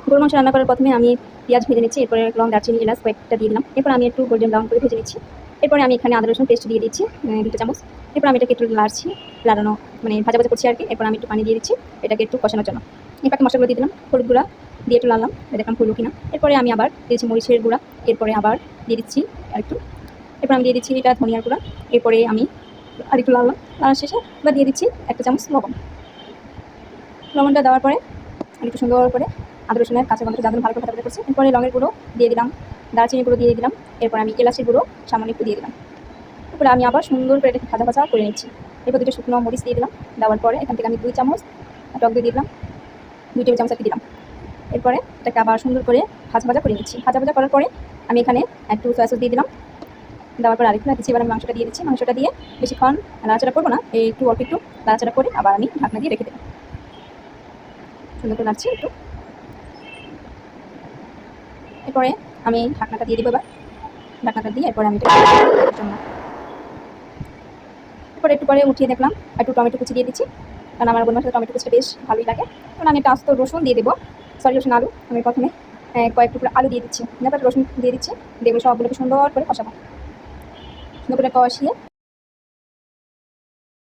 গরুর মাংস রান্না করার প্রথমে আমি পেঁয়াজ ভেজে নিচ্ছি, এরপরে লং, দারচিনি, এলাচ কয়েকটা দিয়ে দিলাম। এরপর আমি একটু গোল্ডেন ব্রাউন করে ভেজে নিচ্ছি। এরপরে আমি এখানে আদা রসুন পেস্ট দিয়ে দিচ্ছি 2 চামচ। এরপর আমি এটাকে একটু লাড়ানো মানে ভাজা ভাজা করছি আর কি। এরপর আমি একটু পানি দিয়ে দিচ্ছি এটাকে একটু কষানোর জন্য। এরপর মশলাগুলো দিয়ে দিলাম, হলুদ গুঁড়া দিয়ে একটু লাড়লাম, দেখলাম হলো কিনা। এরপরে আমি আবার দিয়েছি মরিচের গুঁড়া, এরপরে আবার দিয়ে দিচ্ছি আরেকটু। এরপর আমি দিয়ে দিচ্ছি এটা ধনিয়ার গুঁড়া। এরপরে আমি আরেকটু লাড়লাম, লাড়ার শেষে এবার দিয়ে দিচ্ছি 1 চামচ লবণ। লবণটা দেওয়ার পরে আমি একটু সুন্দর করে আদা রসুনের কাঁচা গন্ধটা যাতে ভালো করে ভাজা করছি। এরপরে লঙের গুঁড়ো দিয়ে দিলাম, দারচিনির গুঁড়ো দিয়ে দিলাম, এরপর আমি এলাচের গুঁড়ো সামান্য একটু দিয়ে দিলাম। এরপরে আমি আবার সুন্দর করে এটাকে ভাজা ভাজা করে নিচ্ছি। এরপর 2টা শুকনো মরিচ দিয়ে দিলাম। দেওয়ার পরে এখান থেকে আমি 2 চামচ টক দই দিয়ে দিলাম, 2 টেবিল চামচ আর কি দিলাম। এরপরে এটাকে আবার সুন্দর করে ভাজা ভাজা করে নিচ্ছি। ভাজা ভাজা করার পরে আমি এখানে একটু সয়া সস দিয়ে দিলাম। দেওয়ার পর আরেকটু দিচ্ছি। এবার আমি মাংসটা দিয়ে দিচ্ছি। মাংসটা দিয়ে বেশিক্ষণ নাড়াচাড়া করবো না, একটু অল্প একটু নাড়াচাড়া করে আবার আমি ঢাকনা দিয়ে রেখে দেবো। সুন্দর করে নাড়ছি একটু। এরপরে আমি ঢাকনাটা দিয়ে দিব। এবার ঢাকনাটা দিয়ে এরপরে আমি এরপরে একটু পরে উঠিয়ে দেখলাম একটু টমেটো কুচি দিয়ে দিচ্ছি, কারণ আমার গরুর মাংসে টমেটো কুচিটা বেশ ভালোই লাগে। কারণ আমি একটা আস্ত রসুন দিয়ে দেবো, রসুন আলু। আমি প্রথমে কয়েক টুকরো আলু দিয়ে দিচ্ছি, তারপর রসুন দিয়ে দিচ্ছি। দেখবো সবগুলোকে সুন্দর করে কষাবো, সুন্দর করে কষিয়ে